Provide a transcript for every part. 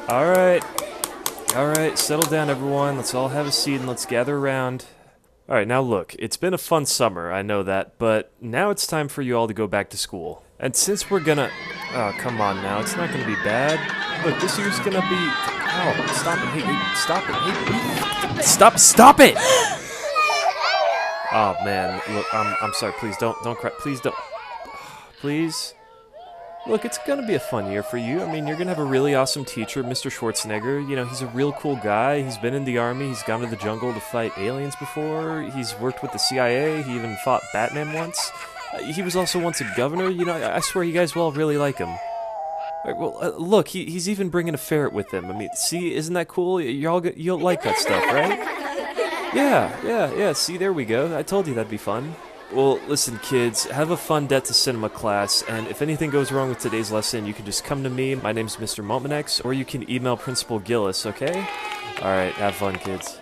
All right. All right, settle down, everyone. Let's all have a seat and let's gather around. All right, now look, it's been a fun summer, I know that, but now it's time for you all to go back to school. And since we're gonna... Oh, come on now, it's not gonna be bad. Look, this year's gonna be... Oh, stop it, hey, stop it, hey. Stop it! Oh, man, look, I'm sorry, please don't cry, please don't... Please? Look, it's gonna be a fun year for you. I mean, you're gonna have a really awesome teacher, Mr. Schwarzenegger. You know, he's a real cool guy. He's been in the army. He's gone to the jungle to fight aliens before. He's worked with the CIA. He even fought Batman once. He was also once a governor. You know, I swear you guys will all really like him. Well, look, he's even bringing a ferret with him. I mean, see, isn't that cool? You'll like that stuff, right? Yeah. See, there we go. I told you that'd be fun. Well, listen, kids, have a fun Debt to Cinema class, and if anything goes wrong with today's lesson, you can just come to me. My name's Mr. Mominex, or you can email Principal Gillis, okay? Alright, have fun, kids.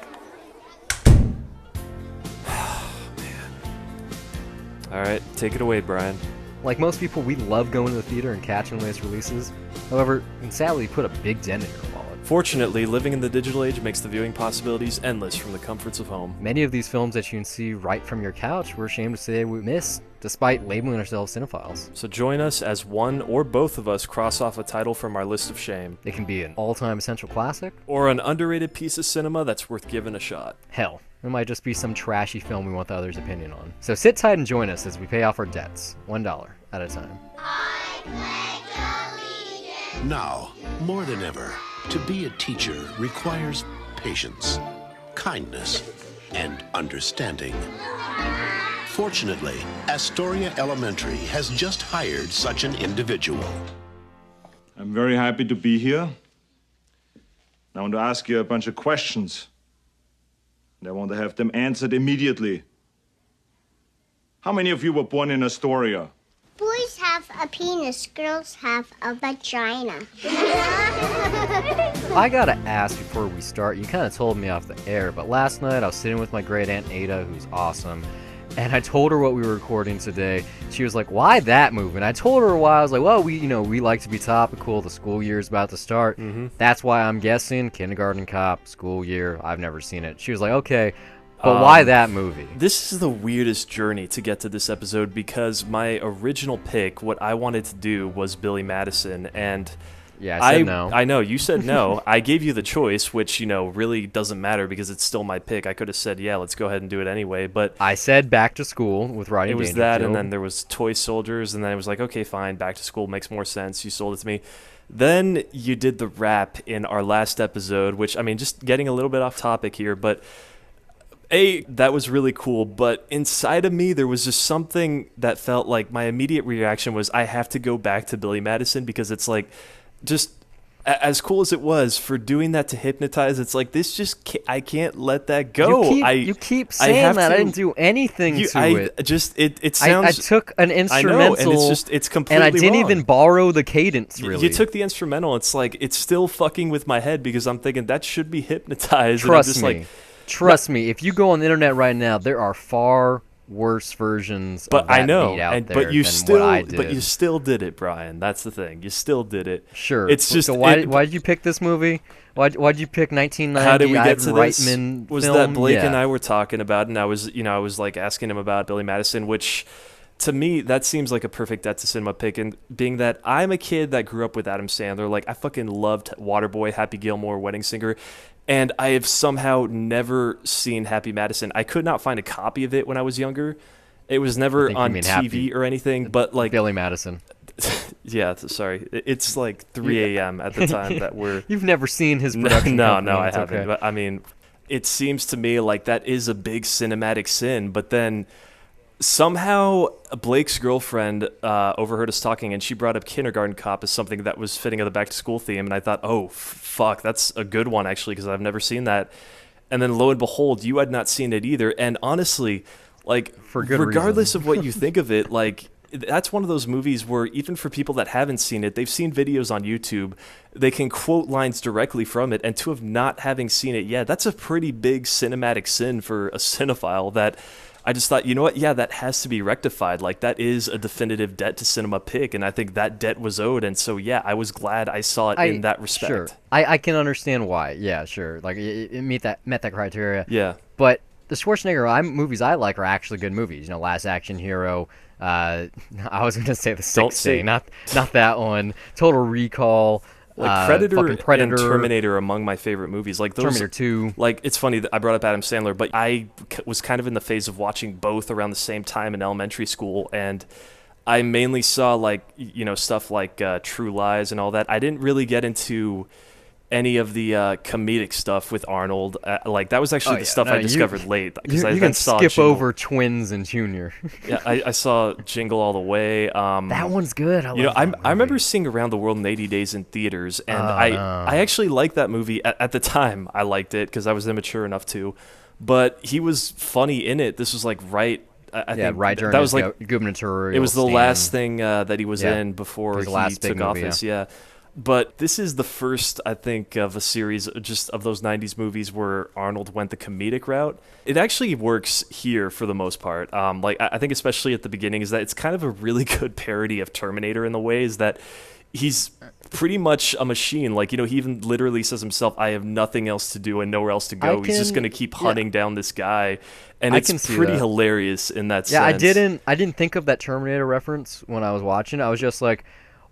Alright, take it away, Brian. Like most people, we love going to the theater and catching the latest releases. However, we sadly put a big dent in your wallet. Fortunately, living in the digital age makes the viewing possibilities endless from the comforts of home. Many of these films that you can see right from your couch, we're ashamed to say we missed, despite labeling ourselves cinephiles. So join us as one or both of us cross off a title from our list of shame. It can be an all-time essential classic, or an underrated piece of cinema that's worth giving a shot. Hell, it might just be some trashy film we want the other's opinion on. So sit tight and join us as we pay off our debts, $1 at a time. I pledge allegiance. Now, more than ever, to be a teacher requires patience, kindness, and understanding. Fortunately, Astoria Elementary has just hired such an individual. I'm very happy to be here. I want to ask you a bunch of questions, and I want to have them answered immediately. How many of you were born in Astoria? Boys have a penis, girls have a vagina. I gotta ask before we start, you kind of told me off the air, but last night I was sitting with my great aunt Ada, who's awesome, and I told her what we were recording today. She was like, why that movie? And I told her why. I was like, well, we like to be topical. The school year is about to start. That's why I'm guessing Kindergarten Cop, school year. I've never seen it. She was like, okay, but why that movie? This is the weirdest journey to get to this episode because my original pick, what I wanted to do was Billy Madison, and yeah, I said no. I know, you said no. I gave you the choice, which, really doesn't matter because it's still my pick. I could have said, yeah, let's go ahead and do it anyway, but... I said Back to School with Rodney. It was Dangerfield. that, and then there was Toy Soldiers, and then I was like, okay, fine, Back to School makes more sense. You sold it to me. Then you did the rap in our last episode, which, I mean, just getting a little bit off topic here, but... that was really cool, but inside of me, there was just something that felt like my immediate reaction was I have to go back to Billy Madison because it's like, just as cool as it was for doing that to Hypnotize, it's like, this just, I can't let that go. You keep saying that. I didn't do anything to it. It sounds... I took an instrumental, I know, and it's completely and I didn't wrong. even borrow the cadence, really. You took the instrumental, it's like, it's still fucking with my head because I'm thinking that should be Hypnotized. Trust me, if you go on the internet right now, there are far worse versions of that beat out there but you than still, what I did. But you still did it, Brian. That's the thing. You still did it. Sure. It's just so why did you pick this movie? Why'd you pick 1990? How did we get to this? Reitman Was film? that Blake Yeah. and I were talking about, and I was like asking him about Billy Madison, which to me that seems like a perfect Debt to Cinema pick. And being that I'm a kid that grew up with Adam Sandler, like I fucking loved Waterboy, Happy Gilmore, Wedding Singer. And I have somehow never seen Happy Madison. I could not find a copy of it when I was younger. It was never on TV or anything, but like... Billy Madison. Yeah, sorry. It's like 3 a.m. at the time that we're... You've never seen his production company. No, I haven't. Okay. But I mean, it seems to me like that is a big cinematic sin, but then... Somehow, Blake's girlfriend overheard us talking, and she brought up Kindergarten Cop as something that was fitting of the back-to-school theme, and I thought, oh, fuck, that's a good one, actually, because I've never seen that. And then, lo and behold, you had not seen it either, and honestly, like, regardless of what you think of it, like, that's one of those movies where even for people that haven't seen it, they've seen videos on YouTube, they can quote lines directly from it, and to have not having seen it yet, that's a pretty big cinematic sin for a cinephile that... I just thought, you know what? Yeah, that has to be rectified. Like, that is a definitive debt to Cinema Pick, and I think that debt was owed. And so, yeah, I was glad I saw it in that respect. Sure. I can understand why. Yeah, sure. Like, it met that criteria. Yeah. But the Schwarzenegger movies I like are actually good movies. You know, Last Action Hero. I was going to say The Sixth Day, not that one. Total Recall. Like Predator and Terminator are among my favorite movies. Like those, Terminator 2. Like, it's funny that I brought up Adam Sandler, but I was kind of in the phase of watching both around the same time in elementary school, and I mainly saw, like, you know, stuff like True Lies and all that. I didn't really get into any of the comedic stuff with Arnold. Like, that was actually the stuff I discovered late. You can skip over Twins and Junior. Yeah, I saw Jingle All the Way. That one's good. I remember seeing Around the World in 80 Days in theaters, and I actually liked that movie. At the time, I liked it because I was immature enough to. But he was funny in it. This was like right. I think right during that was like gubernatorial. It was the last thing that he was in before he took office. Yeah. But this is the first, I think, of a series just of those 90s movies where Arnold went the comedic route. It actually works here for the most part. Like, I think especially at the beginning is that it's kind of a really good parody of Terminator in the ways that he's pretty much a machine. Like, you know, he even literally says himself, I have nothing else to do and nowhere else to go. He's just going to keep hunting down this guy. And it's pretty hilarious in that sense. Yeah, I didn't think of that Terminator reference when I was watching. I was just like,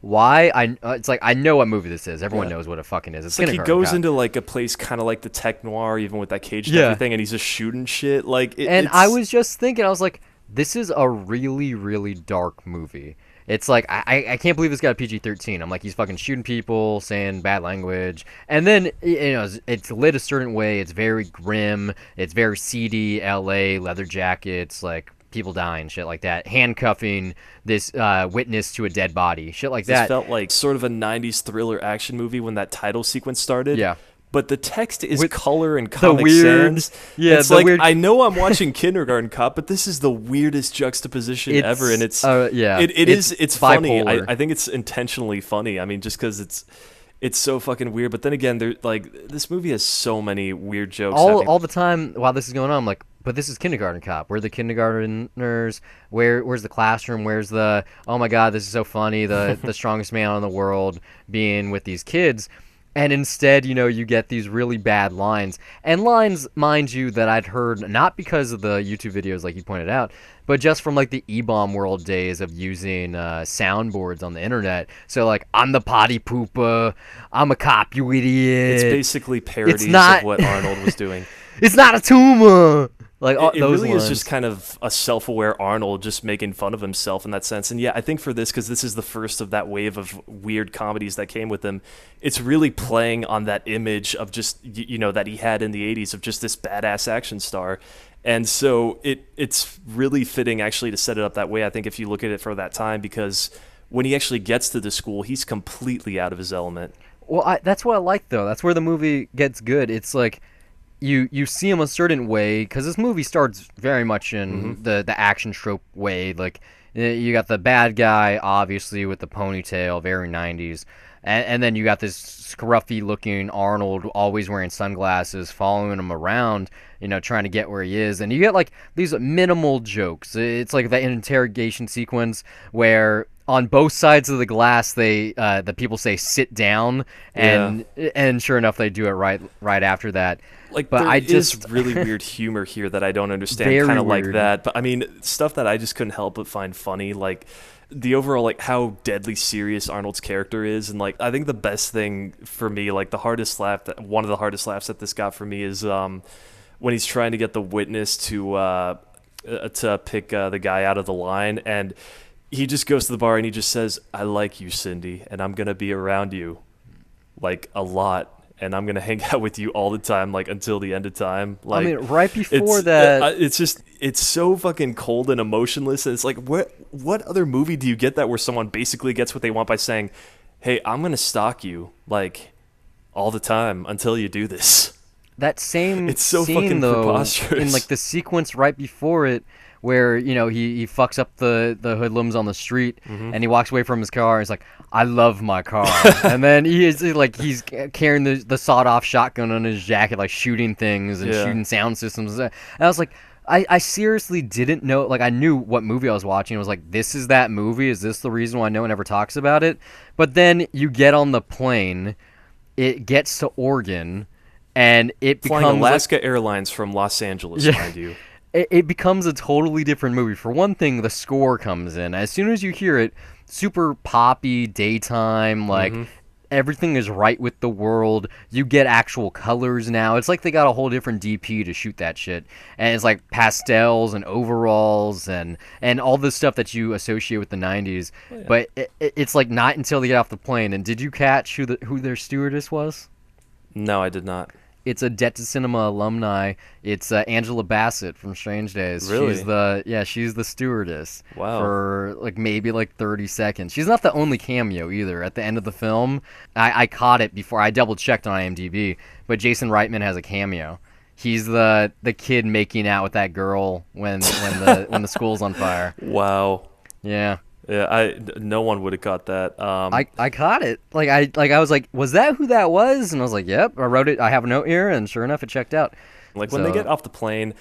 why? It's like, I know what movie this is. Everyone knows what it fucking is. It's like he goes into like a place kind of like the tech noir, even with that cage and everything, and he's just shooting shit. Like, I was just thinking, I was like, this is a really, really dark movie. It's like, I can't believe it's got a PG-13. I'm like, he's fucking shooting people, saying bad language. And then, you know, it's lit a certain way. It's very grim. It's very seedy, L.A., leather jackets, like, people dying, shit like that. Handcuffing this witness to a dead body, shit like that. This felt like sort of a 90s thriller action movie when that title sequence started. Yeah. But the text is color and Comic Sans. Yeah, it's like, I know I'm watching Kindergarten Cop, but this is the weirdest juxtaposition ever, and it's it's funny. I think it's intentionally funny. I mean, just because it's so fucking weird. But then again, this movie has so many weird jokes. All the time while this is going on, I'm like, but this is Kindergarten Cop. Where are the kindergartners? Where's the classroom? Where's the, oh my god, this is so funny, the strongest man in the world being with these kids. And instead, you know, you get these really bad lines. And lines, mind you, that I'd heard not because of the YouTube videos like you pointed out, but just from like the E-Bomb World days of using soundboards on the internet. So like, I'm the potty pooper, I'm a cop, you idiot. It's basically parodies of what Arnold was doing. It's not a tumor! Like, it really is just kind of a self-aware Arnold just making fun of himself in that sense. And yeah, I think for this, because this is the first of that wave of weird comedies that came with him, it's really playing on that image of just, you know, that he had in the 80s of just this badass action star. And so it's really fitting actually to set it up that way, I think, if you look at it for that time, because when he actually gets to the school, he's completely out of his element. Well, that's what I like, though. That's where the movie gets good. It's like, you see him a certain way, because this movie starts very much in the action trope way. Like, you got the bad guy, obviously, with the ponytail, very 90s. And then you got this scruffy-looking Arnold, always wearing sunglasses, following him around, you know, trying to get where he is. And you get, like, these minimal jokes. It's like that interrogation sequence where on both sides of the glass, the people say sit down, and sure enough, they do it right after that. Like, but there is really weird humor here that I don't understand, kind of like that. But I mean, stuff that I just couldn't help but find funny, like the overall, like, how deadly serious Arnold's character is. And like, I think the best thing for me, like one of the hardest laughs that this got for me is when he's trying to get the witness to pick the guy out of the line, and he just goes to the bar and he just says, I like you, Cindy, and I'm going to be around you, like, a lot. And I'm going to hang out with you all the time, like, until the end of time. Like, I mean, right before that... It's so fucking cold and emotionless. And it's like, what other movie do you get that where someone basically gets what they want by saying, hey, I'm going to stalk you, like, all the time until you do this? That same it's so scene, fucking though, preposterous. in, like, the sequence right before it, where, you know, he fucks up the hoodlums on the street, and he walks away from his car, and he's like, I love my car. And then he's carrying the sawed-off shotgun on his jacket, like, shooting things and shooting sound systems. And I was like, I seriously didn't know. Like, I knew what movie I was watching. I was like, this is that movie? Is this the reason why no one ever talks about it? But then you get on the plane, it gets to Oregon, and it Flying becomes Alaska Airlines from Los Angeles, Yeah. mind you. it becomes a totally different movie. For one thing, the score comes in. As soon as you hear it, super poppy, daytime, like everything is right with the world. You get actual colors now. It's like they got a whole different DP to shoot that shit. And it's like pastels and overalls and all this stuff that you associate with the 90s. But it's like not until they get off the plane. And did you catch who their stewardess was? No, I did not. It's a Debt to Cinema alumni. It's Angela Bassett from Strange Days. Really? She's the stewardess. Wow. For maybe 30 seconds. She's not the only cameo either. At the end of the film, I caught it before I double checked on IMDb, but Jason Reitman has a cameo. He's the kid making out with that girl when the school's on fire. Wow. Yeah. Yeah, no one would have got that. I caught it. I was like, was that who that was? And I was like, yep. I wrote it. I have a note here, and sure enough, it checked out. When they get off the plane,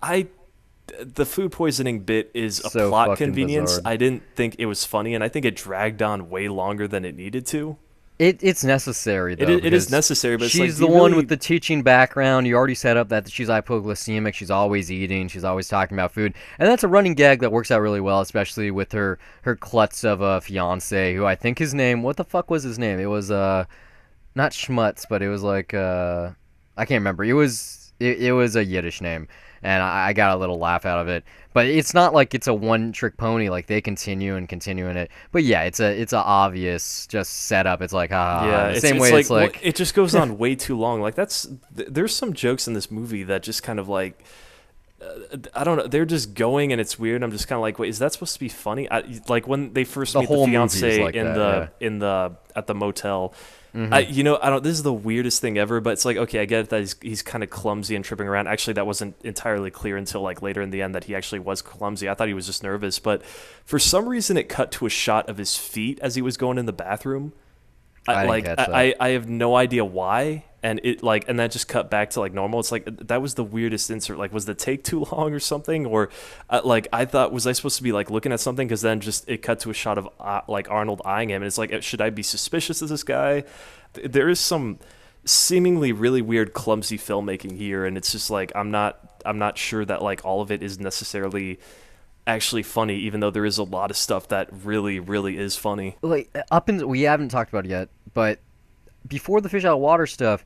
the food poisoning bit is a So plot fucking convenience. bizarre. I didn't think it was funny, and I think it dragged on way longer than it needed to. It's necessary, though. It is because necessary, but it's she's like, the do you one really- with the teaching background. You already set up that she's hypoglycemic. She's always eating. She's always talking about food. And that's a running gag that works out really well, especially with her klutz of a fiance, who I think his name... What the fuck was his name? It was, not Schmutz, but it was I can't remember. It was a Yiddish name. And I got a little laugh out of it. But it's not like it's a one-trick pony. Like, they continue in it. But yeah, it's a obvious just setup. It's like, Yeah, the same way it's like... well, it just goes on way too long. Like, there's some jokes in this movie that just kind of I don't know. They're just going, and it's weird. I'm just kind of like, wait, is that supposed to be funny? Like when they first The meet the whole movie is fiance like that, at the motel. I don't. This is the weirdest thing ever. But it's like, okay, I get it that he's kind of clumsy and tripping around. Actually, that wasn't entirely clear until later in the end that he actually was clumsy. I thought he was just nervous. But for some reason, it cut to a shot of his feet as he was going in the bathroom. I didn't catch that. I have no idea why, and and that just cut back to normal. It's like that was the weirdest insert. Was the take too long or something? Or I thought, was I supposed to be looking at something? Because then just it cut to a shot of Arnold eyeing him, and it's like, should I be suspicious of this guy? There is some seemingly really weird, clumsy filmmaking here, and it's just I'm not sure that all of it is necessarily actually funny, even though there is a lot of stuff that really, really is funny. We haven't talked about it yet, but before the fish out of water stuff,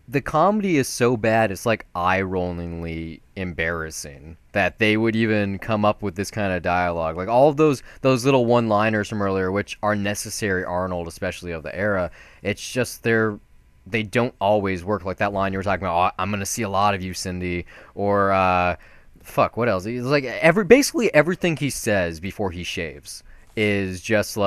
the comedy is so bad it's eye-rollingly embarrassing that they would even come up with this kind of dialogue. All of those little one-liners from earlier, which are necessary Arnold, especially of the era, it's just they don't always work. Like that line you were talking about, I'm gonna see a lot of you, Cindy, or fuck, what else? It's basically everything he says before he shaves is just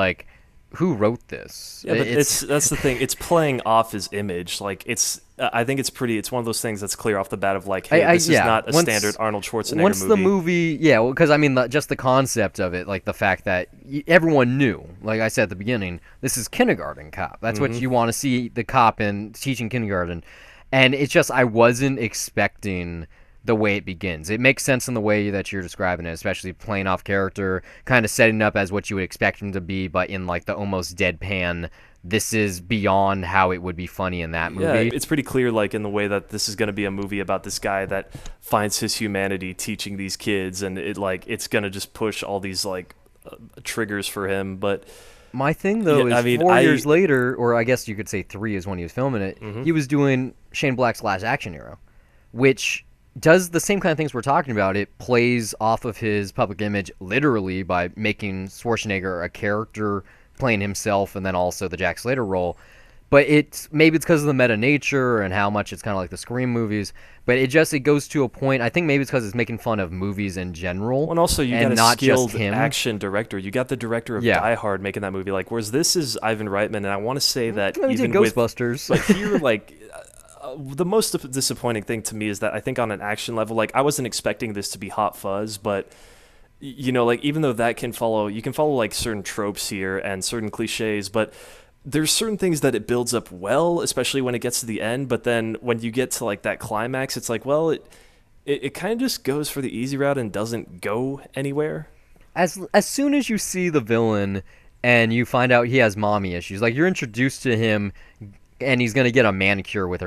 who wrote this? Yeah, but that's the thing. It's playing off his image. I think it's one of those things that's clear off the bat of hey, this is not a standard Arnold Schwarzenegger movie. Once the movie, because just the concept of it, the fact that everyone knew, like I said at the beginning, this is kindergarten cop. That's what you want to see the cop in teaching kindergarten. And it's just, I wasn't expecting the way it begins. It makes sense in the way that you're describing it, especially playing off character, kind of setting up as what you would expect him to be, but in the almost deadpan, this is beyond how it would be funny in that movie. Yeah, it's pretty clear in the way that this is going to be a movie about this guy that finds his humanity teaching these kids, and it's going to just push all these triggers for him. But my thing though is 4 years later, or I guess you could say 3 is when he was filming it, he was doing Shane Black's Last Action Hero, which does the same kind of things we're talking about. It plays off of his public image literally by making Schwarzenegger a character playing himself, and then also the Jack Slater role. But maybe it's because of the meta nature and how much it's kind of like the Scream movies. But it goes to a point. I think maybe it's because it's making fun of movies in general. And also, you got a not skilled just him. action director. You got the director of Die Hard making that movie. Whereas this is Ivan Reitman, and I want to say that he even did Ghostbusters. But here, the most disappointing thing to me is that I think on an action level, I wasn't expecting this to be Hot Fuzz, but even though that can follow, you can follow certain tropes here and certain cliches, but there's certain things that it builds up well, especially when it gets to the end. But then when you get to that climax, it's it kind of just goes for the easy route and doesn't go anywhere. As soon as you see the villain and you find out he has mommy issues, like you're introduced to him and he's gonna get a manicure with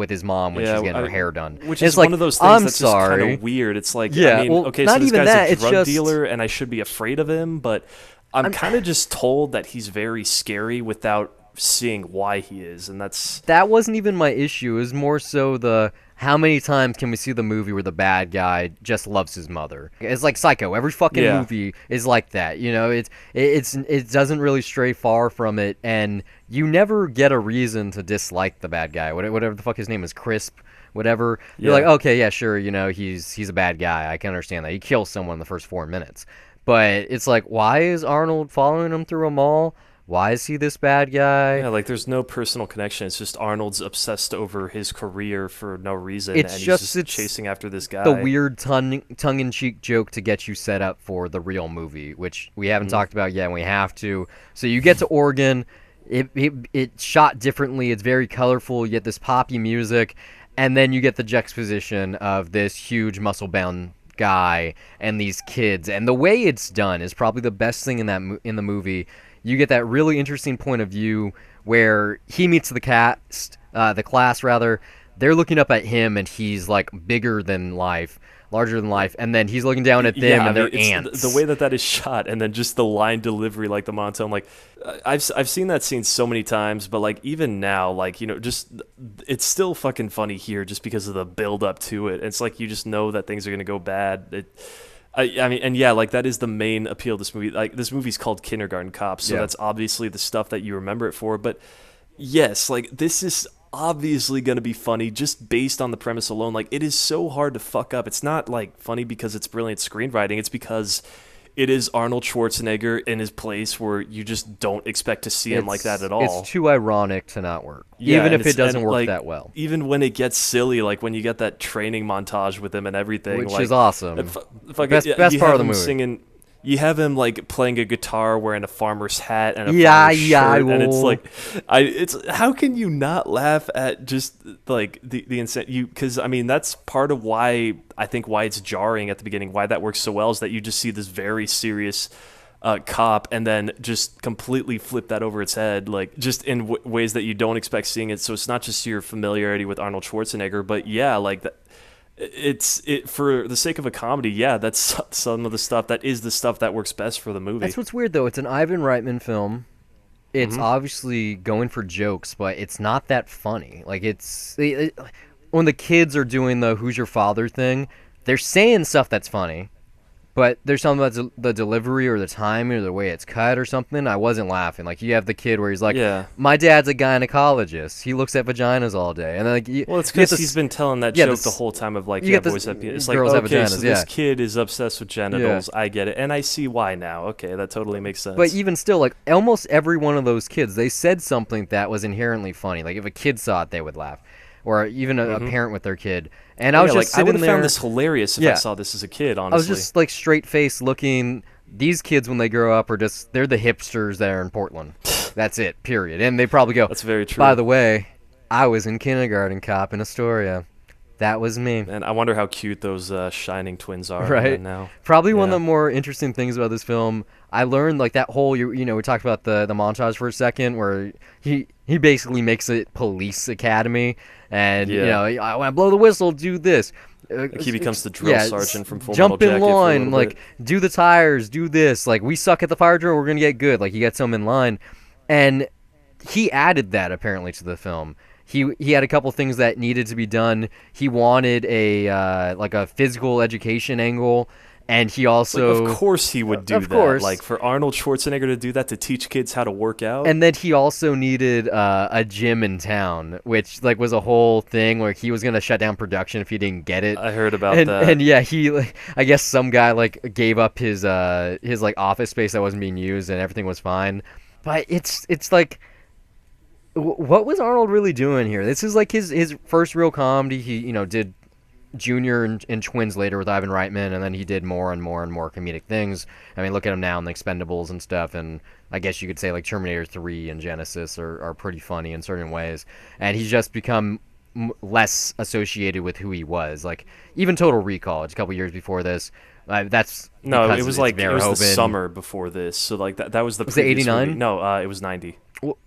his mom when she's getting her hair done. Which it's is like, one of those things I'm that's sorry. just kind of weird. It's like, Yeah, I mean, well, okay, not so this even guy's that, a it's drug just- dealer and I should be afraid of him, but I'm kind of just told that he's very scary without seeing why he is, and that wasn't even my issue. It was more so the how many times can we see the movie where the bad guy just loves his mother? It's like Psycho. Every fucking movie is like that. You know, it doesn't really stray far from it, and you never get a reason to dislike the bad guy. Whatever the fuck his name is, Crisp, whatever. You're like, okay, yeah, sure. You know, he's a bad guy. I can understand that. He kills someone in the first 4 minutes, but it's like, why is Arnold following him through a mall? Why is he this bad guy? Yeah, like there's no personal connection. It's just Arnold's obsessed over his career for no reason, It's and just- he's it's chasing after this guy. The weird tongue-in-cheek joke to get you set up for the real movie, which we haven't talked about yet, and we have to. So you get to Oregon. It's shot differently. It's very colorful. You get this poppy music, and then you get the juxtaposition of this huge muscle-bound guy and these kids. And the way it's done is probably the best thing in the movie. You get that really interesting point of view where he meets the class rather. They're looking up at him, and he's like bigger than life, larger than life, and then he's looking down at them, and they're ants. The way that is shot, and then just the line delivery, like the monotone. Like I've seen that scene so many times, but like even now, like, you know, just it's still fucking funny here just because of the build up to it. It's like you just know that things are gonna go bad. I mean, and yeah, like that is the main appeal of this movie. Like this movie's called Kindergarten Cop, so that's obviously the stuff that you remember it for. But yes, like this is obviously going to be funny just based on the premise alone. Like it is so hard to fuck up. It's not like funny because it's brilliant screenwriting. It's because it is Arnold Schwarzenegger in his place where you just don't expect to see him like that at all. It's too ironic to not work, Yeah, even and if it doesn't work like, that well. Even when it gets silly, like when you get that training montage with him and everything, Which like, is awesome. Best part of the movie. Singing, you have him like playing a guitar, wearing a farmer's hat and a Yeah, farmer's yeah, shirt, and it's well. like, it's how can you not laugh at just like the insane because I mean that's part of why I think why it's jarring at the beginning, why that works so well is that you just see this very serious cop and then just completely flip that over its head, like just in ways that you don't expect seeing it. So it's not just your familiarity with Arnold Schwarzenegger, but yeah, like that. It's for the sake of a comedy, yeah, that's some of the stuff that is the stuff that works best for the movie. That's what's weird, though. It's an Ivan Reitman film. It's obviously going for jokes, but it's not that funny. Like, when the kids are doing the "Who's your father" thing, they're saying stuff that's funny, but there's something about the delivery or the timing or the way it's cut or something. I wasn't laughing. Like, you have the kid where he's like, my dad's a gynecologist. He looks at vaginas all day. And then, like, well, it's because he's been telling that joke the whole time of like, boys have penis. It's like, girls have okay, vaginas, so this kid is obsessed with genitals. I get it. And I see why now. Okay, that totally makes sense. But even still, like, almost every one of those kids, they said something that was inherently funny. Like, if a kid saw it, they would laugh. Or even a parent with their kid. And I was just sitting I would have there. found this hilarious if I saw this as a kid, honestly. I was just like straight face looking. These kids, when they grow up, they're the hipsters that are in Portland. That's it, period. And they probably go, that's very true. By the way, I was in Kindergarten Cop in Astoria. That was me. And I wonder how cute those shining twins are right now. Probably one of the more interesting things about this film. I learned like that whole, we talked about the montage for a second where he basically makes it police academy. And, when I blow the whistle, do this. He becomes the drill sergeant from Full Jump Metal in Jacket line, like, do the tires, do this. Like, we suck at the fire drill, we're going to get good. Like, he gets them in line. And he added that, apparently, to the film. He had a couple things that needed to be done. He wanted a physical education angle. And he also... Like, of course he would do that. Course. Like, for Arnold Schwarzenegger to do that, to teach kids how to work out. And then he also needed a gym in town, which, like, was a whole thing where he was going to shut down production if he didn't get it. I heard about that. And, yeah, I guess some guy, like, gave up his like, office space that wasn't being used and everything was fine. But it's like... What was Arnold really doing here? This is, like, his first real comedy. He, did... Junior and Twins later with Ivan Reitman, and then he did more and more and more comedic things. I mean, look at him now in the Expendables and stuff, and I guess you could say like Terminator 3 and Genesis are pretty funny in certain ways. And he's just become less associated with who he was. Like even Total Recall, it's a couple years before this. That's No, because it was it's like it was the Verhoeven. summer before this. So like that was the Was it previous 89? movie. No, it was 90.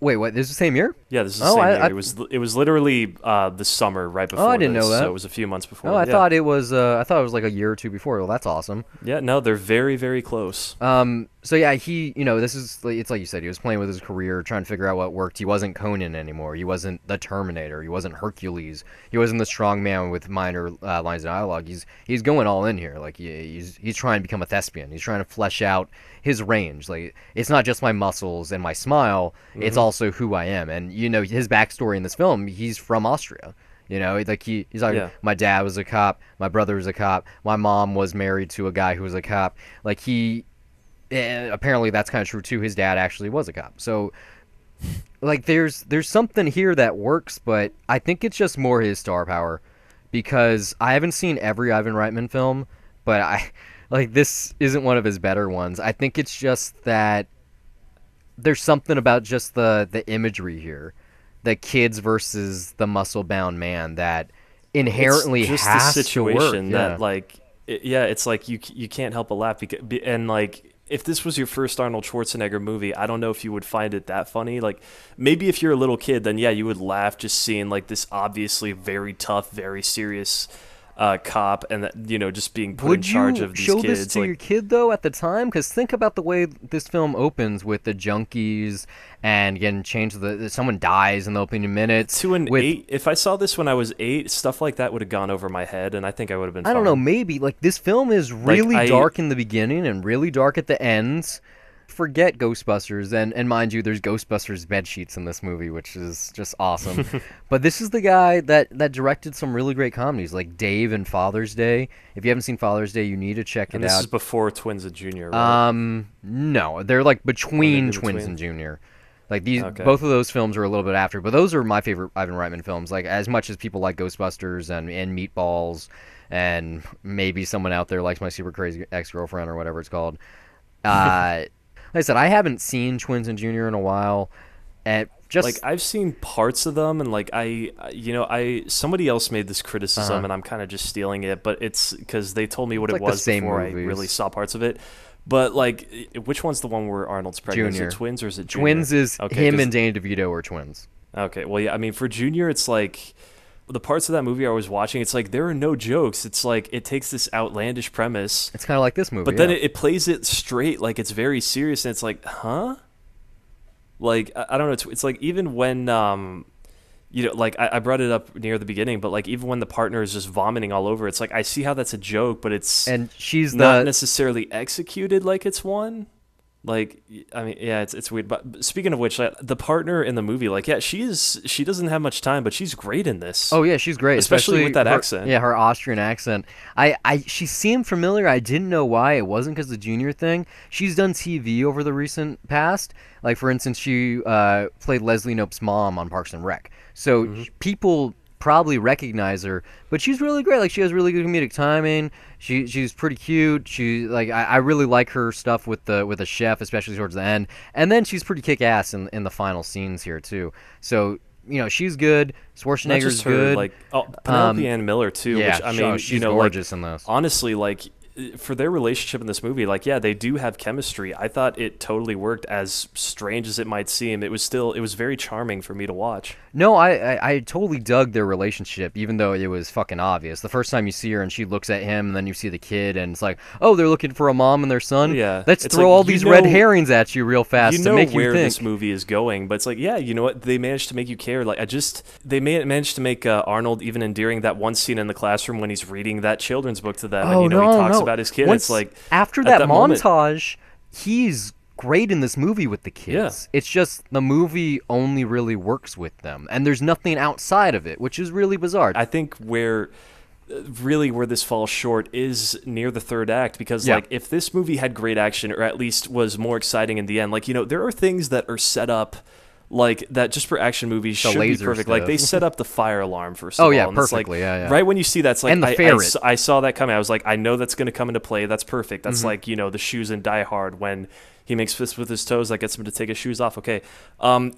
Wait, what? This is the same year? Yeah, this is the Oh, same I- year. I- It was literally the summer right before. I didn't this, know that. So it was a few months before. Oh, I yeah. thought it was. I thought it was like a year or two before. Well, that's awesome. Yeah, no, they're very very close. So yeah, he, this is, it's like you said, he was playing with his career, trying to figure out what worked. He wasn't Conan anymore. He wasn't the Terminator. He wasn't Hercules. He wasn't the strong man with minor lines of dialogue. He's going all in here. Like he's trying to become a thespian. He's trying to flesh out his range. Like it's not just my muscles and my smile. It's also who I am. And his backstory in this film. He's from Austria. Like he's like, Yeah. my dad was a cop, my brother was a cop, my mom was married to a guy who was a cop. Like apparently that's kind of true too. His dad actually was a cop. So like there's something here that works, but I think it's just more his star power, because I haven't seen every Ivan Reitman film, but this isn't one of his better ones. I think it's just that there's something about just the imagery here, the kids versus the muscle-bound man, that inherently it's just has the situation to work. that like it's like you can't help but laugh and like if this was your first Arnold Schwarzenegger movie, I don't know if you would find it that funny. Like maybe if you're a little kid, then yeah, you would laugh just seeing like this obviously very tough, very serious cop, and that just being put in charge of these Would you show kids. this to your kid though at the time? Because think about the way this film opens with the junkies and getting changed. Someone dies in the opening minutes. To an 8, if I saw this when I was 8, stuff like that would have gone over my head, and I think I would have been. I don't know. fine. Maybe like this film is really dark in the beginning and really dark at the ends. Forget Ghostbusters, and mind you, there's Ghostbusters bed sheets in this movie, which is just awesome. But this is the guy that directed some really great comedies, like Dave and Father's Day. If you haven't seen Father's Day, you need to check And it this out. is before Twins and Junior, right? No, they're like between in Twins between? and Junior. Like these, Okay. both of those films are a little bit after, but those are my favorite Ivan Reitman films. Like as much as people like Ghostbusters and Meatballs, and maybe someone out there likes My Super Crazy Ex-Girlfriend or whatever it's called. Like I said, I haven't seen Twins and Junior in a while. And just like I've seen parts of them, and like somebody else made this criticism, and I'm kind of just stealing it, but it's because they told me what It's it like the was same before I movies. really saw parts of it. But like, which one's the one where Arnold's pregnant? Junior. Is it Twins or is it Junior? Twins is Okay, him 'cause- and Danny DeVito are twins. Okay, well, yeah, I mean, for Junior, it's like the parts of that movie I was watching. It's like there are no jokes. It's like it takes this outlandish premise, It's kind of like this movie. but then yeah. it plays it straight, like it's very serious, and it's like, huh? Like I don't know. It's like even when like I brought it up near the beginning, but like even when the partner is just vomiting all over, it's like I see how that's a joke, but it's and she's not the necessarily executed like it's one. Like, I mean, yeah, it's weird. But speaking of which, like, the partner in the movie, like, yeah, she doesn't have much time, but she's great in this. Oh yeah, she's great, Especially with that her, accent. Yeah, her Austrian accent. She seemed familiar. I didn't know why. It wasn't because of the Junior thing. She's done TV over the recent past. Like for instance, she played Leslie Knope's mom on Parks and Rec. So people probably recognize her, but she's really great. Like she has really good comedic timing. She's pretty cute. She like I really like her stuff with the chef, especially towards the end. And then she's pretty kick ass in the final scenes here too. So she's good. Not Schwarzenegger's just her, good. like Penelope Ann Miller too. yeah, which I mean, she's like, gorgeous in this. honestly, like for their relationship in this movie, like yeah, they do have chemistry. I thought it totally worked. As strange as it might seem, it was very charming for me to watch. No, I totally dug their relationship, even though it was fucking obvious. The first time you see her and she looks at him, and then you see the kid, and it's like, oh, they're looking for a mom and their son. Yeah, let's it's throw like, all these red herrings at you real fast you to know make you where think. this movie is going, but it's like, yeah, you know what? They managed to make you care. Like they managed to make Arnold even endearing. That one scene in the classroom when he's reading that children's book to them, Oh, and he talks about his kid. Once, It's like after at that moment- montage, he's great in this movie with the kids. Yeah. It's just the movie only really works with them, and there's nothing outside of it, which is really bizarre. I think where this falls short is near the third act, because Yeah. like if this movie had great action, or at least was more exciting in the end, like there are things that are set up like that just for action movies The should be laser perfect. Like stuff. they set up the fire alarm first. Oh, of all, yeah, and it's like, perfectly. Yeah. Right when you see that, it's like And the ferret. I saw that coming. I was like, I know that's going to come into play. That's perfect. Mm-hmm. That's like the shoes in Die Hard when He makes fists with his toes. That gets him to take his shoes off. Okay.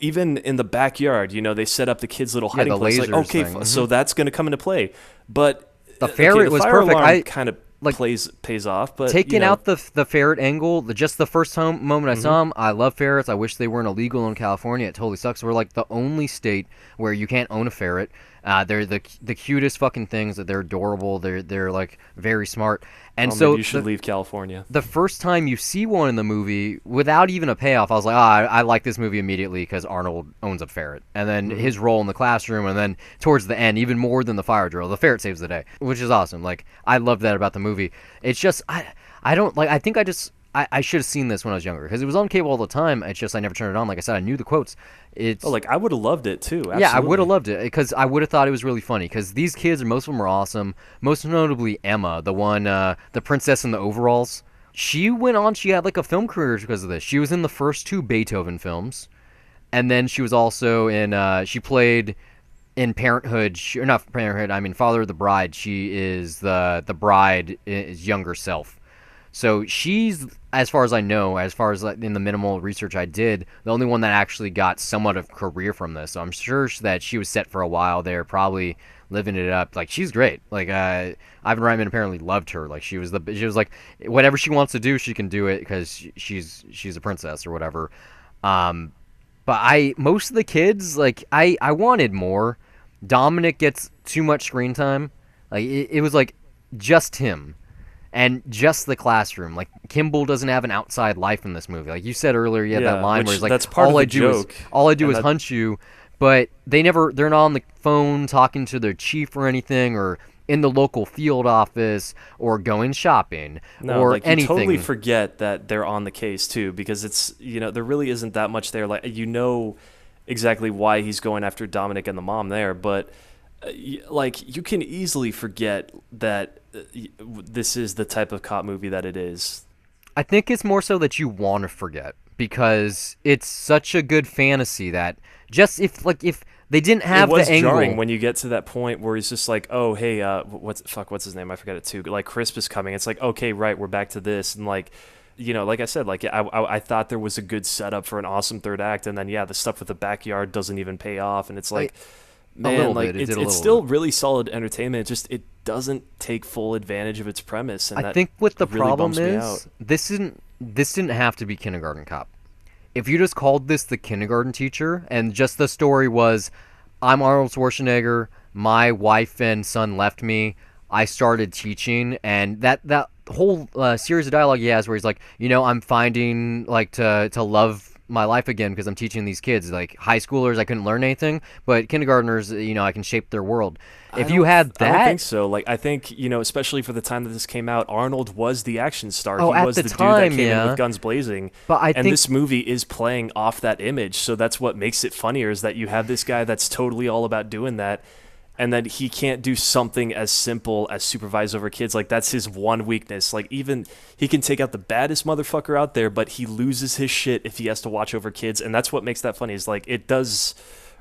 Even in the backyard, they set up the kids' little hiding the place. Like, lasers okay, thing. so that's going to come into play. But The ferret the was fire perfect. alarm kind of like, pays off. But taking out the ferret angle, just the first moment I saw them, I love ferrets. I wish they weren't illegal in California. It totally sucks. We're like the only state where you can't own a ferret. They're the cutest fucking things. They're adorable. They're like very smart. And so maybe you should leave California. The first time you see one in the movie, without even a payoff, I was like, I like this movie immediately because Arnold owns a ferret. And then his role in the classroom, and then towards the end, even more than the fire drill, the ferret saves the day, which is awesome. Like, I love that about the movie. It's just, I don't, like, I think I should have seen this when I was younger because it was on cable all the time. It's just I never turned it on. Like I said, I knew the quotes. I would have loved it too. Absolutely. Yeah, I would have loved it because I would have thought it was really funny because these kids, most of them are awesome. Most notably Emma, the one, the princess in the overalls. She went on. She had like a film career because of this. She was in the first 2 Beethoven films, and then she was also in. She played in Parenthood. Not Parenthood. I mean, Father of the Bride. She is the bride's younger self. So she's, as far as I know, as far as in the minimal research I did, the only one that actually got somewhat of a career from this. So I'm sure that she was set for a while there, probably living it up. Like, she's great. Like, Ivan Reitman apparently loved her. Like, she was like, whatever she wants to do, she can do it because she's a princess or whatever. But most of the kids, like, I wanted more. Dominic gets too much screen time. Like, it was like just him. And just the classroom. Like, Kimball doesn't have an outside life in this movie. Like you said earlier, you had that line where he's like, that's part all of I the do joke. All I do is hunt you. But they're not on the phone talking to their chief or anything, or in the local field office, or going shopping, or like, anything. You totally forget that they're on the case too, because it's, there really isn't that much there. Like, exactly why he's going after Dominic and the mom there, but like, you can easily forget that this is the type of cop movie that it is. I think it's more so that you want to forget because it's such a good fantasy that just if they didn't have the angle. It was jarring when you get to that point where he's just like, oh, hey, what's his name? I forgot it too. Like, Crisp is coming. It's like, okay, right, we're back to this. And like, like I said, like I thought there was a good setup for an awesome third act. And then, the stuff with the backyard doesn't even pay off. And it's like, man, like, it's still really solid entertainment. It doesn't take full advantage of its premise. And I think what the really problem bums me is, out. this didn't have to be Kindergarten Cop. If you just called this the kindergarten teacher, and just the story was, I'm Arnold Schwarzenegger, my wife and son left me, I started teaching, and that whole series of dialogue he has where he's like, I'm finding like to love my life again because I'm teaching these kids. Like, high schoolers, I couldn't learn anything, but kindergartners, I can shape their world. If you had that, I don't think so. Like, I think, especially for the time that this came out, Arnold was the action star. Oh, he was the dude that came in with guns blazing. But I think this movie is playing off that image, so that's what makes it funnier, is that you have this guy that's totally all about doing that, and that he can't do something as simple as supervise over kids. Like, that's his one weakness. Like, even he can take out the baddest motherfucker out there, but he loses his shit if he has to watch over kids, and that's what makes that funny. Is like, it does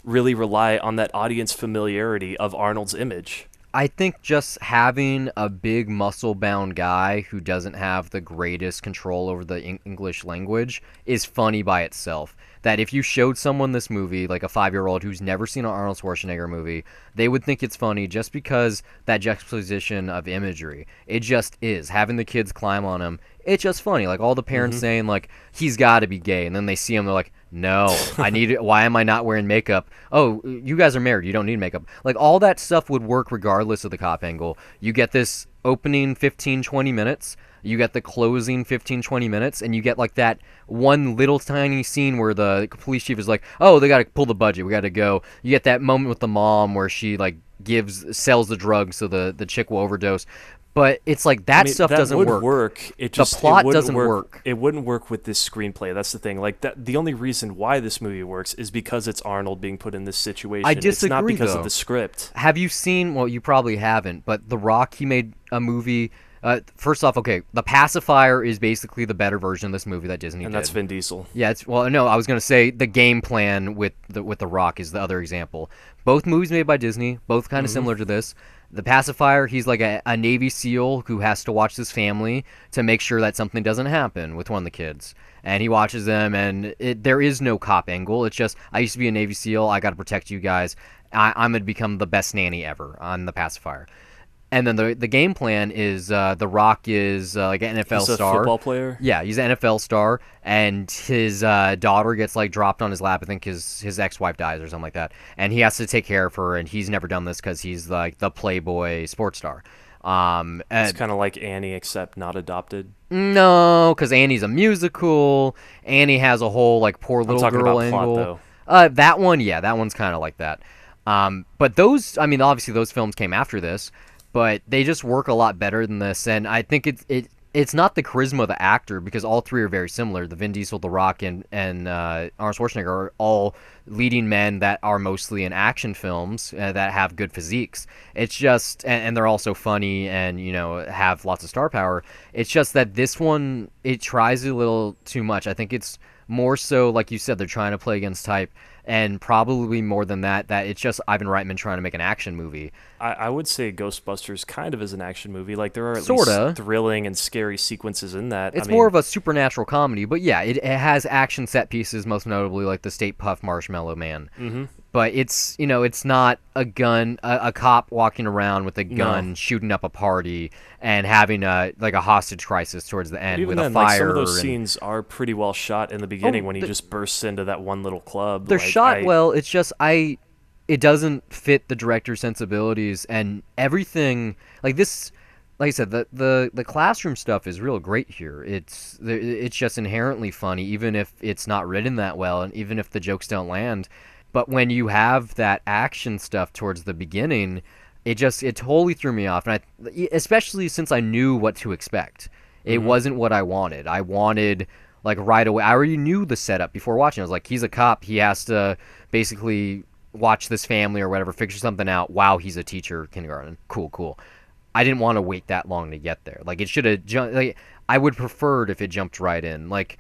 really rely on that audience familiarity of Arnold's image. I think just having a big muscle-bound guy who doesn't have the greatest control over the English language is funny by itself. That if you showed someone this movie, like a 5-year-old who's never seen an Arnold Schwarzenegger movie, they would think it's funny just because that juxtaposition of imagery. It just is. Having the kids climb on him, it's just funny. Like, all the parents saying, like, he's got to be gay, and then they see him, they're like, no, I need it. Why am I not wearing makeup? Oh, you guys are married. You don't need makeup. Like, all that stuff would work regardless of the cop angle. You get this opening 15, 20 minutes. You get the closing 15, 20 minutes, and you get, like, that one little tiny scene where the police chief is like, oh, they got to pull the budget. We got to go. You get that moment with the mom where she, like, sells the drugs so the chick will overdose. But it's like that stuff doesn't work. The plot doesn't work. It wouldn't work with this screenplay. That's the thing. Like, the only reason why this movie works is because it's Arnold being put in this situation. I disagree, it's not because though. of the script. Have you seen? Well, you probably haven't. But The Rock, he made a movie. First off, okay, The Pacifier is basically the better version of this movie that Disney did. And that's Vin Diesel. Yeah, I was gonna say the game plan with the Rock is the other example. Both movies made by Disney, both kind of similar to this. The Pacifier, he's like a Navy SEAL who has to watch his family to make sure that something doesn't happen with one of the kids. and he watches them, and there is no cop angle. It's just, I used to be a Navy SEAL, I got to protect you guys. I'm going to become the best nanny ever on the pacifier. And then the game plan is The Rock is like an NFL He's a star. football player? Yeah, he's an NFL star, and his daughter gets like dropped on his lap. I think his ex-wife dies or something like that, and he has to take care of her. And he's never done this because he's like the Playboy sports star. It's kind of like Annie, except not adopted. No, because Annie's a musical. Annie has a whole like poor little talking girl about plot, angle. though. That one, yeah, that one's kind of like that. But those, I mean, obviously those films came after this, but they just work a lot better than this. And I think it's not the charisma of the actor, because all three are very similar. The Vin Diesel, The Rock, and Arnold Schwarzenegger are all leading men that are mostly in action films that have good physiques. It's just, and they're also funny and, you know, have lots of star power. It's just that this one, it tries a little too much. I think it's more so, like you said, they're trying to play against type, and probably more than that it's just Ivan Reitman trying to make an action movie. I would say Ghostbusters kind of is an action movie. Like, there are at Sorta. least thrilling and scary sequences in that. It's more of a supernatural comedy, but yeah, it has action set pieces, most notably like the State Puff Marshmallow Man. Mm-hmm. But it's, you know, it's not a gun, a cop walking around with a gun shooting up a party and having a hostage crisis towards the end with then, a fire. like, some of those scenes are pretty well shot in the beginning when he just bursts into that one little club. They're shot well. It's just it doesn't fit the director's sensibilities, and everything like this. Like I said, the classroom stuff is real great here. It's just inherently funny, even if it's not written that well, and even if the jokes don't land. But when you have that action stuff towards the beginning, it totally threw me off, and especially since I knew what to expect. It wasn't what I wanted. I wanted, like, right away. I already knew the setup before watching. I was like, he's a cop. He has to basically watch this family or whatever, figure something out while he's a teacher, kindergarten. Cool. I didn't want to wait that long to get there. Like, it should have jumped. Like, I would preferred if it jumped right in. Like,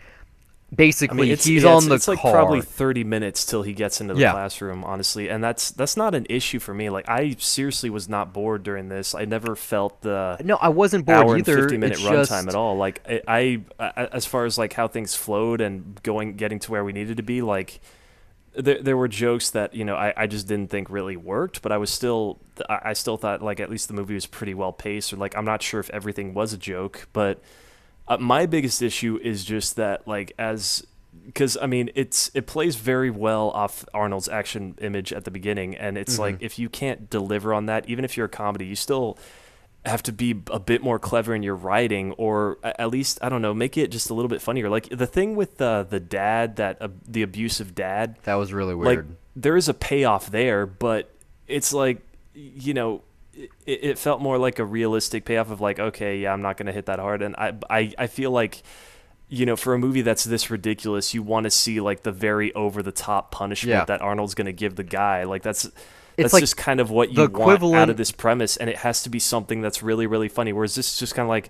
basically, he's on the car. It's like probably 30 minutes till he gets into the classroom, honestly, and that's not an issue for me. Like, I seriously was not bored during this. I never felt the no, I wasn't bored hour either. And 50-minute runtime at all. Like, I as far as like how things flowed and getting to where we needed to be, like, there were jokes that, you know, I just didn't think really worked, but I still thought, like, at least the movie was pretty well paced, or like, I'm not sure if everything was a joke, but my biggest issue is just that, like, because I mean, it plays very well off Arnold's action image at the beginning, and it's like, if you can't deliver on that, even if you're a comedy, you still have to be a bit more clever in your writing, or at least, I don't know, make it just a little bit funnier. Like, the thing with the dad, the abusive dad, that was really weird. Like, there is a payoff there, but it's like, you know, it felt more like a realistic payoff of, like, okay, yeah, I'm not going to hit that hard. And I feel like, you know, for a movie that's this ridiculous, you want to see, like, the very over-the-top punishment that Arnold's going to give the guy. Like, that's like just kind of what you want out of this premise, and it has to be something that's really, really funny. Whereas this is just kind of like,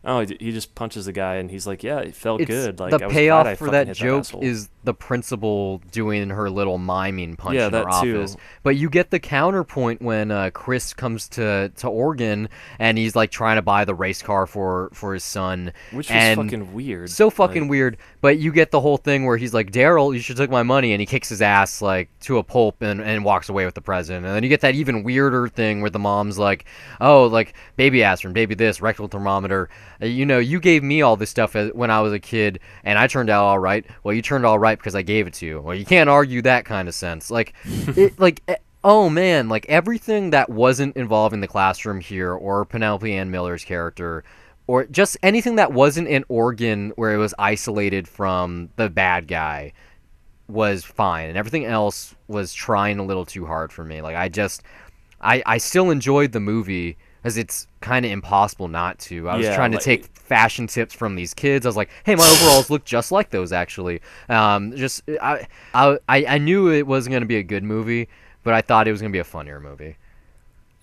oh, he just punches the guy, and he's like, yeah, it felt good. Like, the I was payoff glad I for that fucking hit joke asshole. is the principal doing her little miming punch in that her office. too. But you get the counterpoint when Chris comes to Oregon, and he's like trying to buy the race car for his son, Which was fucking weird. So fucking weird. But you get the whole thing where he's like, Daryl, you should take my money, and he kicks his ass like to a pulp and walks away with the president. And then you get that even weirder thing where the mom's like, oh, like, baby aspirin, baby this, rectal thermometer. You know, you gave me all this stuff when I was a kid, and I turned out all right. Well, you turned all right because I gave it to you. Well, you can't argue that kind of sense. Like, oh man, like, everything that wasn't involving the classroom here, or Penelope Ann Miller's character, or just anything that wasn't in Oregon where it was isolated from the bad guy, was fine, and everything else was trying a little too hard for me. Like, I still enjoyed the movie, because it's kind of impossible not to. I was trying to take fashion tips from these kids. I was like, hey, my overalls look just like those, actually. I knew it wasn't going to be a good movie, but I thought it was going to be a funnier movie.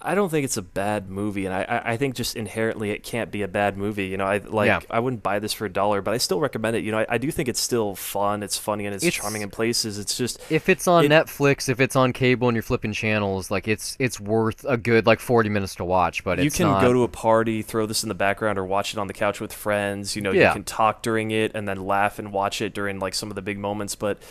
I don't think it's a bad movie, and I think just inherently it can't be a bad movie. You know, I wouldn't buy this for $1, but I still recommend it. You know, I do think it's still fun. It's funny and it's charming in places. It's just if it's on Netflix, if it's on cable and you're flipping channels, like it's worth a good like 40 minutes to watch. But you can go to a party, throw this in the background, or watch it on the couch with friends. You know, you can talk during it and then laugh and watch it during like some of the big moments. But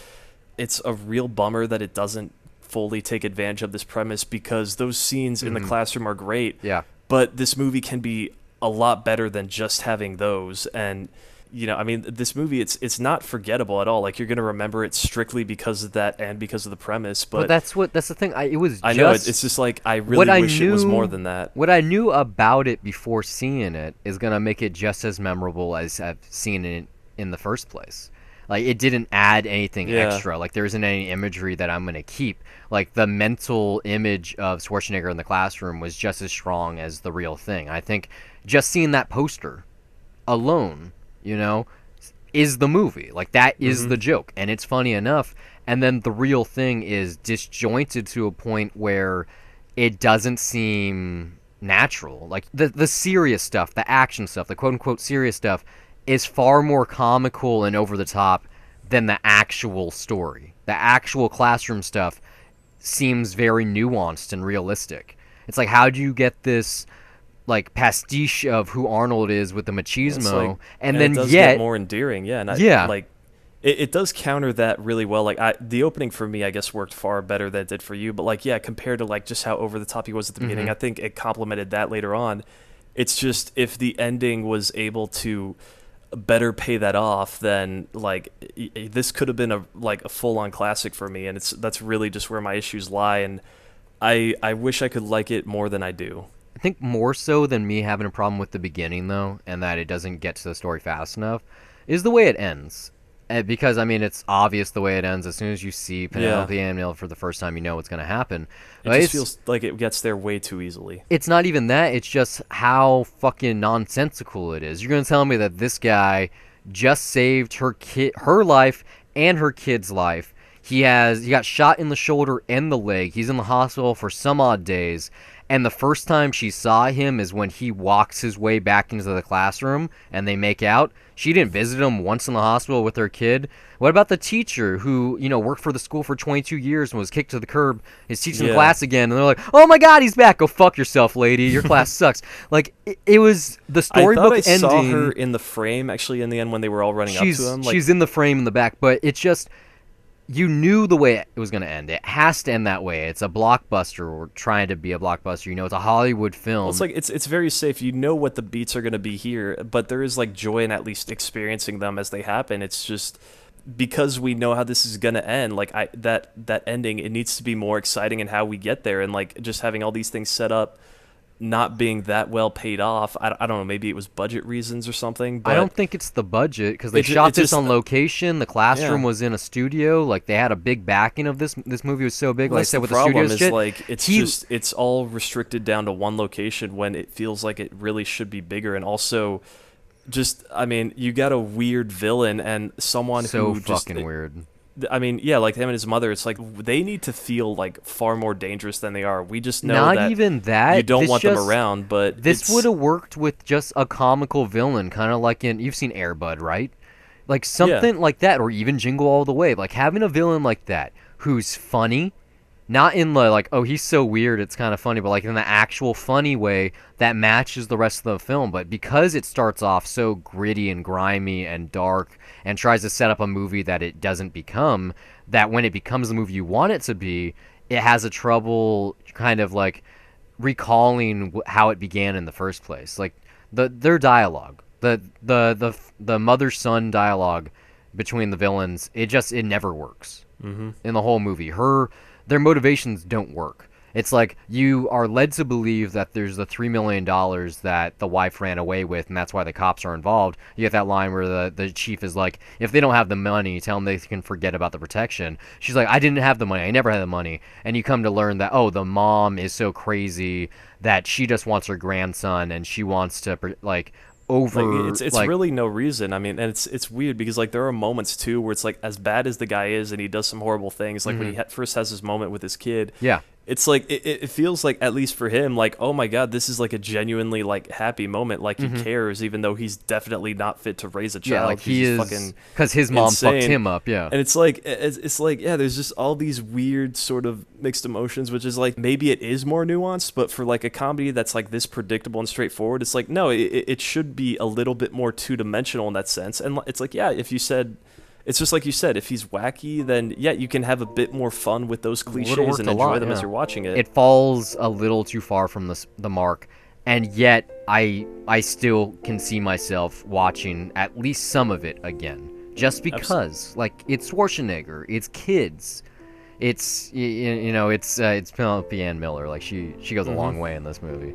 it's a real bummer that it doesn't fully take advantage of this premise, because those scenes in the classroom are great. Yeah. But this movie can be a lot better than just having those. And, you know, I mean, this movie, it's not forgettable at all. Like, you're going to remember it strictly because of that and because of the premise. But that's the thing. I know it's just like, I really wish it was more than that. What I knew about it before seeing it is going to make it just as memorable as I've seen it in the first place. Like, it didn't add anything extra. Like, there isn't any imagery that I'm going to keep. Like, the mental image of Schwarzenegger in the classroom was just as strong as the real thing. I think just seeing that poster alone, you know, is the movie. Like, that is the joke. And it's funny enough. And then the real thing is disjointed to a point where it doesn't seem natural. Like, the serious stuff, the action stuff, the quote-unquote serious stuff, is far more comical and over the top than the actual story. The actual classroom stuff seems very nuanced and realistic. It's like, how do you get this like pastiche of who Arnold is with the machismo, like, and then it does yet get more endearing, like it does counter that really well. Like, the opening for me, I guess, worked far better than it did for you. But like, compared to like just how over the top he was at the beginning, I think it complemented that later on. It's just, if the ending was able to better pay that off, then like this could have been a full-on classic for me, and that's really just where my issues lie, and I wish I could like it more than I do. I think more so than me having a problem with the beginning, though, and that it doesn't get to the story fast enough, is the way it ends. Because, I mean, it's obvious the way it ends. As soon as you see Penelope Ann for the first time, you know what's going to happen. It just feels like it gets there way too easily. It's not even that. It's just how fucking nonsensical it is. You're going to tell me that this guy just saved her life and her kid's life. He got shot in the shoulder and the leg. He's in the hospital for some odd days. And the first time she saw him is when he walks his way back into the classroom and they make out. She didn't visit him once in the hospital with her kid. What about the teacher who, you know, worked for the school for 22 years and was kicked to the curb, is teaching the class again, and they're like, oh my God, he's back. Go fuck yourself, lady. Your class sucks. Like, it was the storybook ending. I saw her in the frame, actually, in the end when they were all running up to him. She's in the frame in the back, but it's just... You knew the way it was going to end. It has to end that way. It's a blockbuster, or trying to be a blockbuster. You know, it's a Hollywood film. Well, it's like it's very safe. You know what the beats are going to be here, but there is like joy in at least experiencing them as they happen. It's just because we know how this is going to end. Like that ending, it needs to be more exciting in how we get there, and like just having all these things set up, not being that well paid off. I don't know, maybe it was budget reasons or something. But I don't think it's the budget, because they shot this on location. The classroom was in a studio. Like, they had a big backing of this. This movie was so big. Like I said, with the studios shit. Like, it's all restricted down to one location when it feels like it really should be bigger. And also, just, I mean, you got a weird villain and someone so who fucking weird. I mean, like him and his mother, it's like they need to feel like far more dangerous than they are. We just know not even that you don't want them around, but this would have worked with just a comical villain, kind of like you've seen Air Bud, right? Like something like that, or even Jingle All the Way. Like having a villain like that who's funny, not in the like, oh, he's so weird, it's kind of funny, but like in the actual funny way that matches the rest of the film. But because it starts off so gritty and grimy and dark and tries to set up a movie that it doesn't become, that when it becomes the movie you want it to be, it has a trouble kind of like recalling how it began in the first place. Like their dialogue, the mother-son dialogue between the villains, it never works in the whole movie. Their motivations don't work. It's like you are led to believe that there's the $3 million that the wife ran away with, and that's why the cops are involved. You get that line where the chief is like, if they don't have the money, tell them they can forget about the protection. She's like, I didn't have the money. I never had the money. And you come to learn that, oh, the mom is so crazy that she just wants her grandson, and she wants to, like... It's really no reason. I mean, and it's weird because like there are moments too where it's like, as bad as the guy is and he does some horrible things, like when he first has his moment with his kid, It's like it feels like, at least for him, like, oh my god, this is like a genuinely like happy moment. Like he cares, even though he's definitely not fit to raise a child. Yeah, like he He's is, fucking because his mom fucked insane. him up. Yeah, And it's like yeah, there's just all these weird sort of mixed emotions, which is like, maybe it is more nuanced, but for like a comedy that's like this predictable and straightforward, it's like, no, it should be a little bit more two-dimensional in that sense. And it's like, yeah, if you said, it's just like you said, if he's wacky, then yeah, you can have a bit more fun with those cliches and enjoy them as you're watching it. It falls a little too far from the mark, and yet I still can see myself watching at least some of it again, just because like it's Schwarzenegger, it's kids, it's it's Penelope Ann Miller. Like she goes a long way in this movie.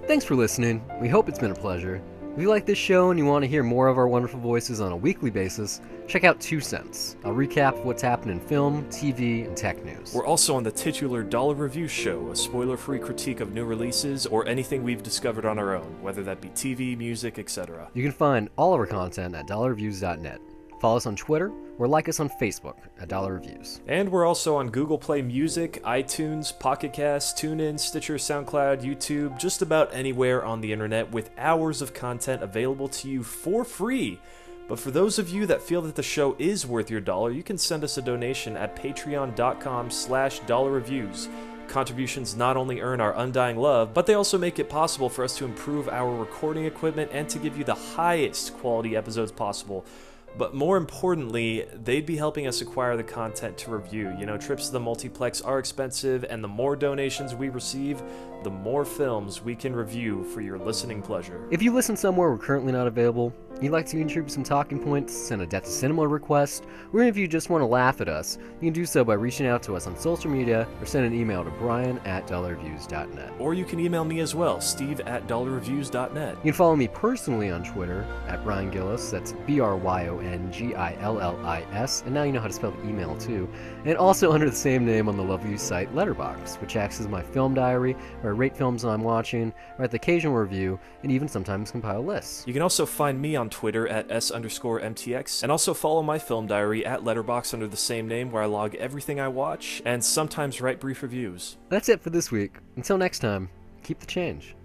Thanks for listening. We hope it's been a pleasure. If you like this show and you want to hear more of our wonderful voices on a weekly basis, check out 2 Cents. I'll recap what's happened in film, TV, and tech news. We're also on the titular Dollar Review Show, a spoiler-free critique of new releases or anything we've discovered on our own, whether that be TV, music, etc. You can find all of our content at dollarreviews.net. Follow us on Twitter or like us on Facebook at Dollar Reviews. And we're also on Google Play Music, iTunes, Pocket Cast, TuneIn, Stitcher, SoundCloud, YouTube, just about anywhere on the internet, with hours of content available to you for free. But for those of you that feel that the show is worth your dollar, you can send us a donation at patreon.com/dollarreviews. Contributions not only earn our undying love, but they also make it possible for us to improve our recording equipment and to give you the highest quality episodes possible. But more importantly, they'd be helping us acquire the content to review. You know, trips to the multiplex are expensive, and the more donations we receive, the more films we can review for your listening pleasure. If you listen somewhere we're currently not available, you'd like to contribute some talking points, send a Death to Cinema request, or if you just want to laugh at us, you can do so by reaching out to us on social media or send an email to brian@dollarreviews.net. Or you can email me as well, steve@dollarreviews.net. You can follow me personally on Twitter at Brian Gillis, that's BRYONGILLIS, and now you know how to spell the email too, and also under the same name on the lovely site Letterboxd, which acts as my film diary, where I rate films I'm watching, write the occasional review, and even sometimes compile lists. You can also find me on Twitter at S_MTX, and also follow my film diary at Letterboxd under the same name, where I log everything I watch, and sometimes write brief reviews. That's it for this week. Until next time, keep the change.